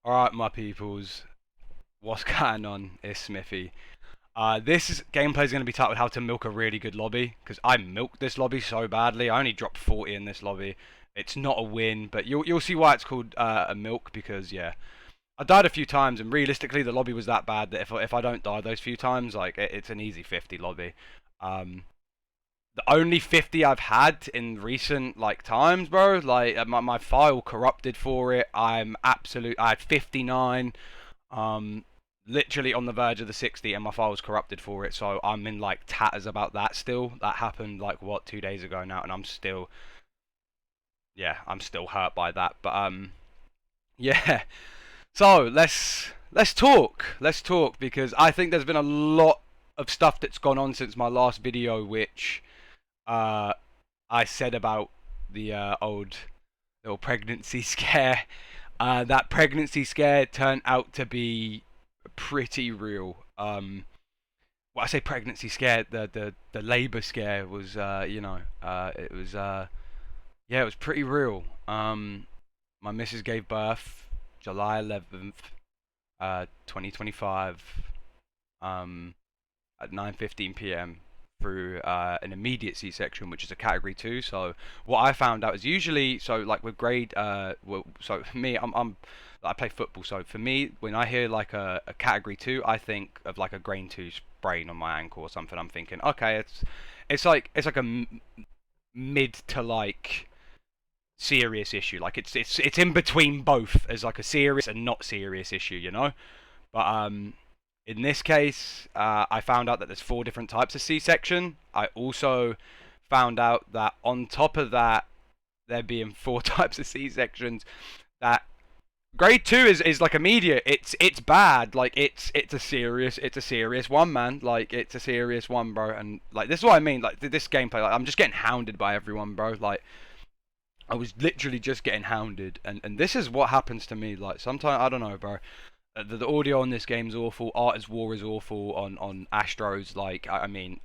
Alright, my peoples, what's going on? It's Smithy. This gameplay is going to be titled How to Milk a Really Good Lobby, because I milked this lobby so badly. I only dropped 40 in this lobby. It's not a win, but you'll see why it's called a milk, because, yeah. I died a few times, and realistically, the lobby was that bad that if I don't die those few times, like, it's an easy 50 lobby. The only 50 I've had in recent like times, bro. Like my file corrupted for it. I had 59, um, literally on the verge of the 60, and my file was corrupted for it. So I'm in like tatters about that still. That happened like what 2 days ago now, and I'm still, yeah, I'm still hurt by that. But yeah. So let's talk. Let's talk because I think there's been a lot of stuff that's gone on since my last video, which uh, I said about the old little pregnancy scare. That pregnancy scare turned out to be pretty real. Well, I say pregnancy scare, the labor scare was, it was, yeah, it was pretty real. My missus gave birth July 11th, 2025, at 9:15 p.m. through an immediate C-section, which is a category 2. So what I found out is usually, so like with grade, so for me, I play football. So for me, when I hear like a category 2, I think of like a grade 2 sprain on my ankle or something. I'm thinking, okay, it's like a mid to like serious issue. Like it's in between both as like a serious and not serious issue, you know. But in this case, I found out that there's 4 different types of C-section. I also found out that on top of that, there being 4 types of C-sections, that grade 2 is like immediate. It's bad. Like it's a serious one, man. Like it's a serious one, bro. And like this is what I mean. Like this gameplay, like I'm just getting hounded by everyone, bro. Like I was literally just getting hounded, and this is what happens to me. Like sometimes I don't know, bro. The audio on this game's awful. Art is War is awful on Astros. Like, I mean,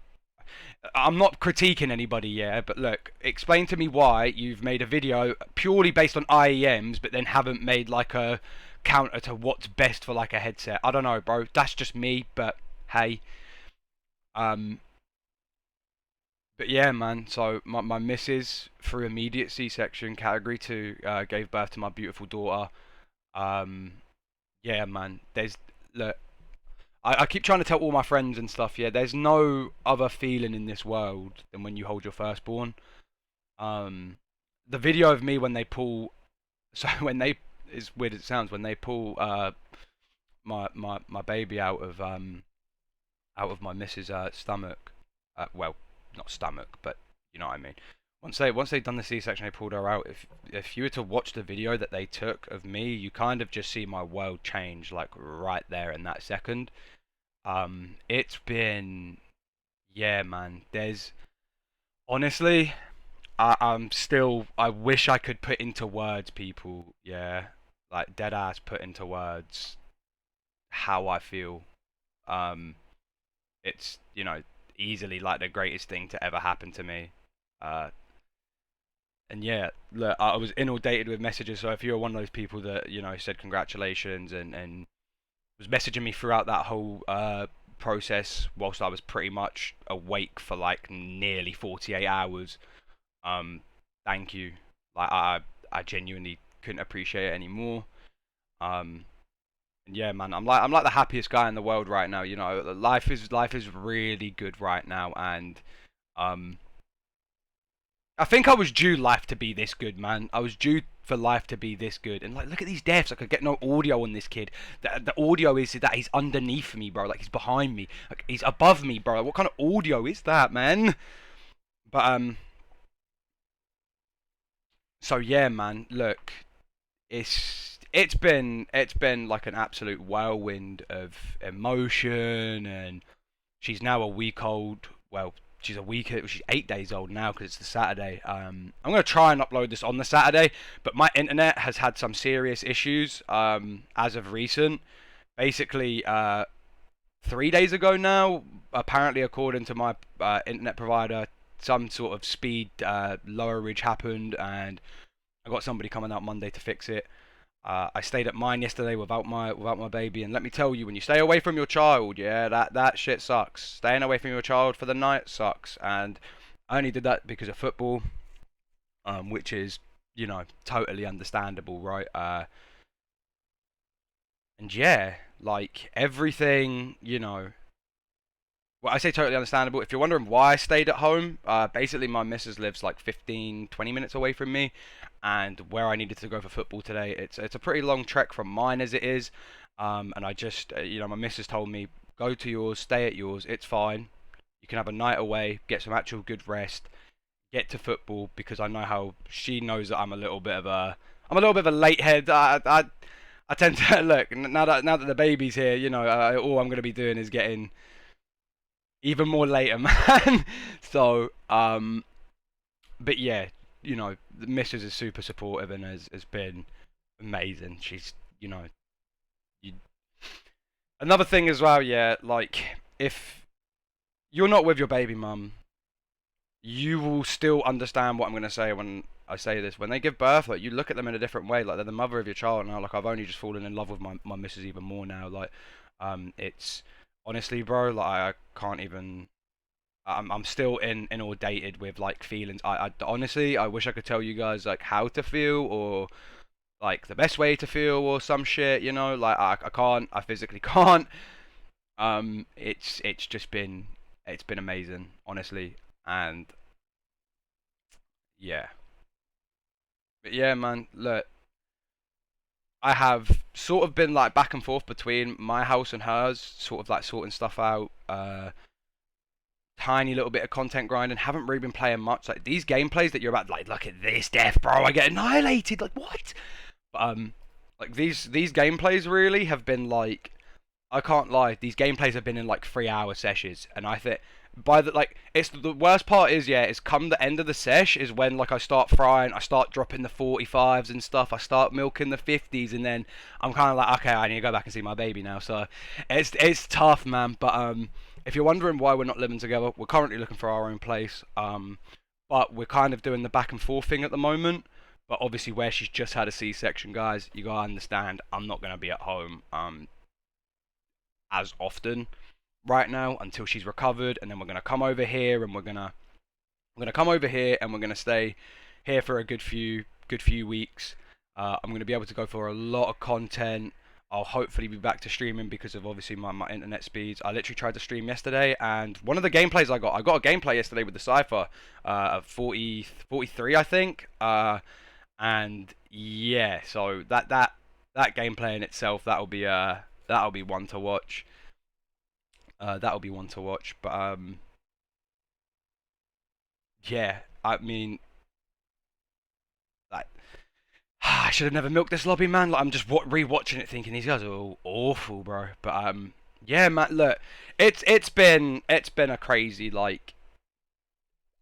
I'm not critiquing anybody, yeah, but look, explain to me why you've made a video purely based on IEMs, but then haven't made like a counter to what's best for like a headset. I don't know, bro. That's just me, but hey. Um, but yeah, man. So my missus, through immediate C-section, category 2, gave birth to my beautiful daughter. Um, yeah, man. Look, I keep trying to tell all my friends and stuff, yeah, there's no other feeling in this world than when you hold your firstborn. Um, the video of me when they pull, so when they, as weird as it sounds, when they pull my baby out of my missus' stomach, well, not stomach, but you know what I mean. Once they've done the C-section, they pulled her out. If you were to watch the video that they took of me, you kind of just see my world change, like right there in that second. It's been, yeah, man. There's honestly, I wish I could put into words, people. Yeah, like dead ass put into words how I feel. Um, it's easily like the greatest thing to ever happen to me. Uh, and yeah, look, I was inundated with messages. So if you're one of those people that said congratulations and was messaging me throughout that whole process whilst I was pretty much awake for like nearly 48 hours. Thank you. Like I genuinely couldn't appreciate it anymore. Um, and yeah, man, I'm like the happiest guy in the world right now. You know, life is really good right now, and um, I think I was due life to be this good, man. I was due for life to be this good. And like, look at these deaths. I could get no audio on this kid. The audio is that he's underneath me, bro. Like he's behind me. Like he's above me, bro. What kind of audio is that, man? But so yeah, man. Look, it's been like an absolute whirlwind of emotion, and she's now a week old. Well, she's 8 days old now because it's the Saturday. I'm gonna try and upload this on the Saturday, but my internet has had some serious issues as of recent. Basically, 3 days ago now, apparently according to my internet provider, some sort of speed lowerage happened, and I got somebody coming out Monday to fix it. I stayed at mine yesterday without my baby, and let me tell you, when you stay away from your child, yeah, that shit sucks. Staying away from your child for the night sucks, and I only did that because of football, which is, totally understandable, right? And yeah, like everything, well, I say totally understandable. If you're wondering why I stayed at home, basically my missus lives like 15, 20 minutes away from me, and where I needed to go for football today, it's a pretty long trek from mine as it is. And I just, my missus told me, go to yours, stay at yours, it's fine. You can have a night away, get some actual good rest, get to football, because I know how she knows that I'm a little bit of a late head. I tend to look now that the baby's here. All I'm going to be doing is getting even more later, man. So, but yeah, the missus is super supportive and has been amazing. She's, you... another thing as well, yeah, like if you're not with your baby mum, you will still understand what I'm gonna say when I say this. When they give birth, like you look at them in a different way. Like they're the mother of your child now. Like I've only just fallen in love with my missus even more now. Like, it's honestly, bro, like I can't even. I'm still in inundated with like feelings. I honestly I wish I could tell you guys like how to feel or like the best way to feel or some shit. Like I can't. I physically can't. It's just been amazing, honestly, and yeah. But yeah, man. Look, I have sort of been like back and forth between my house and hers, sort of like sorting stuff out. Tiny little bit of content grinding. Haven't really been playing much. Like these gameplays that you're about, like, look at this death, bro. I get annihilated. Like what? But, like these gameplays really have been like, I can't lie. These gameplays have been in like 3 hour sessions, and I think by the like, it's the worst part is yeah, it's come the end of the sesh is when like I start frying, I start dropping the 45s and stuff, I start milking the 50s, and then I'm kind of like, okay, I need to go back and see my baby now. So it's tough, man. But if you're wondering why we're not living together, we're currently looking for our own place. But we're kind of doing the back and forth thing at the moment. But obviously, where she's just had a C-section, guys, you gotta understand, I'm not gonna be at home as often right now until she's recovered, and then we're gonna come over here and we're gonna stay here for a good few weeks. I'm gonna be able to go for a lot of content. I'll hopefully be back to streaming because of obviously my internet speeds. I literally tried to stream yesterday, and one of the gameplays I got a gameplay yesterday with the Cypher, of 43, I think. And yeah, so that gameplay in itself, that'll be one to watch. That'll be one to watch. But yeah, I mean, like, I should have never milked this lobby, man. Like, I'm just rewatching it, thinking these guys are all awful, bro. But yeah, man. Look, it's been a crazy like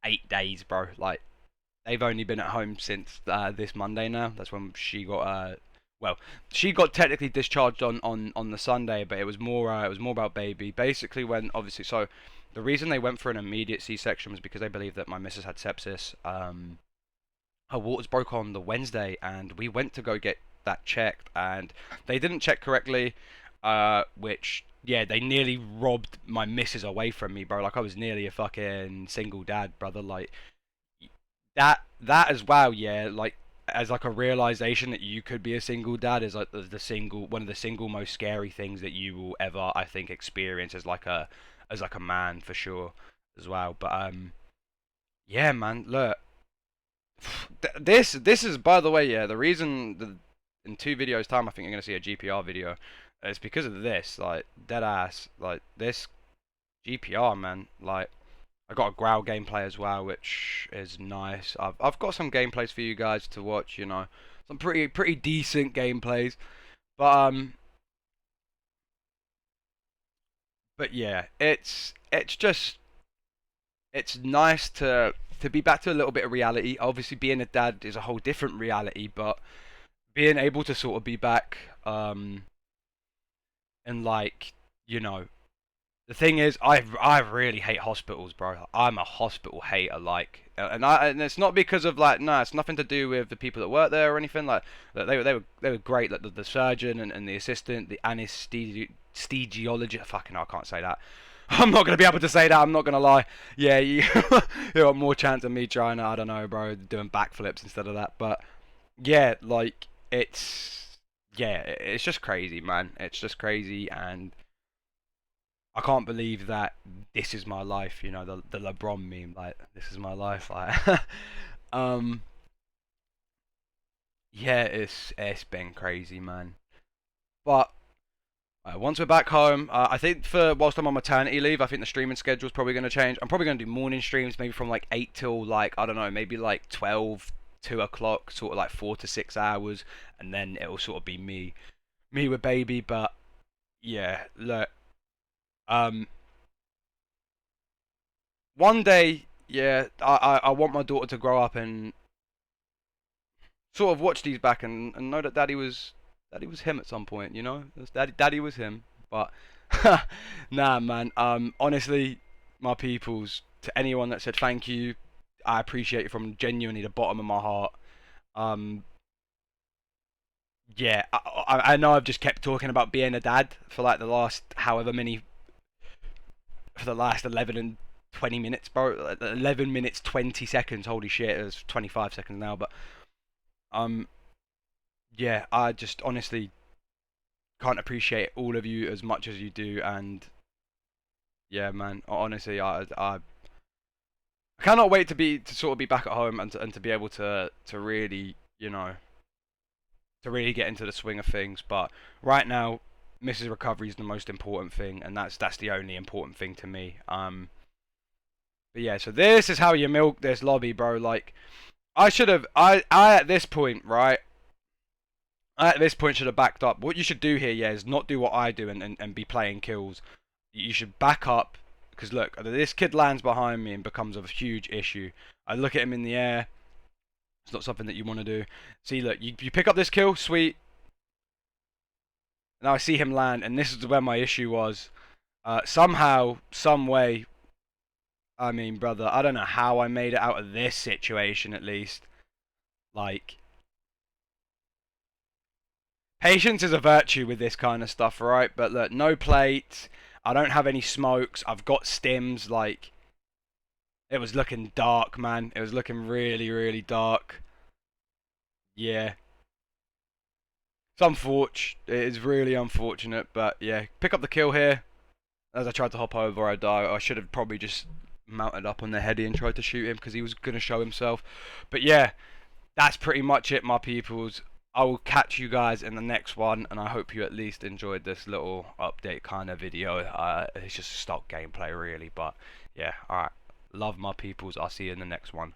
8 days, bro. Like, they've only been at home since this Monday now. That's when she got well, she got technically discharged on the Sunday, but it was more about baby. Basically, when obviously, so the reason they went for an immediate C-section was because they believed that my missus had sepsis. Her waters broke on the Wednesday, and we went to go get that checked, and they didn't check correctly, which yeah, they nearly robbed my missus away from me, bro. Like I was nearly a fucking single dad, brother. Like that as well, yeah, like as like a realization that you could be a single dad is like one of the single most scary things that you will ever, I think, experience as like a man, for sure, as well. But yeah, man, look, this is, by the way, yeah, the reason in 2 videos time I think you're gonna see a GPR video. It's because of this, like dead ass, like this GPR, man. Like I got a growl gameplay as well, which is nice. I've got some gameplays for you guys to watch. Some pretty decent gameplays. But yeah, it's nice to be back to a little bit of reality. Obviously, being a dad is a whole different reality, but being able to sort of be back, and like, you know the thing is, I really hate hospitals, bro. I'm a hospital hater, like, and it's not because of like, no, it's nothing to do with the people that work there or anything. Like, they were great. Like the surgeon and the assistant, the anesthesiologist. Fucking, I can't say that. I'm not gonna be able to say that. I'm not gonna lie. Yeah, you you got more chance of me trying to, I don't know, bro, doing backflips instead of that. But yeah, like it's just crazy, man. It's just crazy, and I can't believe that this is my life. You know, the LeBron meme, like this is my life. Like, um, yeah, it's been crazy, man. But once we're back home, I think for whilst I'm on maternity leave, I think the streaming schedule is probably going to change. I'm probably going to do morning streams, maybe from like 8 till like, I don't know, maybe like 12, 2 o'clock, sort of like 4 to 6 hours, and then it'll sort of be me with baby. But yeah, look, um, one day, yeah, I want my daughter to grow up and sort of watch these back and know that daddy was him at some point, you know? Daddy was him. But nah, man. Honestly, my peoples, to anyone that said thank you, I appreciate it from genuinely the bottom of my heart. Um, yeah, I know I've just kept talking about being a dad for like the last however many, for the last 11 and 20 minutes, bro. 11 minutes 20 seconds. Holy shit, it was 25 seconds now. But um, yeah, I just honestly can't appreciate all of you as much as you do, and yeah, man. Honestly, I cannot wait to sort of be back at home and to be able to really, you know, to really get into the swing of things. But right now, Mrs. Recovery is the most important thing, and that's the only important thing to me. But yeah, so this is how you milk this lobby, bro. Like, I at this point, right? I at this point should have backed up. What you should do here, yeah, is not do what I do and be playing kills. You should back up, because look, this kid lands behind me and becomes a huge issue. I look at him in the air. It's not something that you want to do. See, look, you pick up this kill, sweet. Now I see him land, and this is where my issue was. Somehow, some way, I mean, brother, I don't know how I made it out of this situation at least. Like, patience is a virtue with this kind of stuff, right? But look, no plate. I don't have any smokes. I've got stims. Like, it was looking dark, man. It was looking really, really dark. Yeah. It's unfortunate. It is really unfortunate, but yeah. Pick up the kill here. As I tried to hop over, I died. I should have probably just mounted up on the heady and tried to shoot him because he was going to show himself. But yeah, that's pretty much it, my peoples. I will catch you guys in the next one, and I hope you at least enjoyed this little update kind of video. It's just stock gameplay, really, but yeah, alright. Love my peoples. I'll see you in the next one.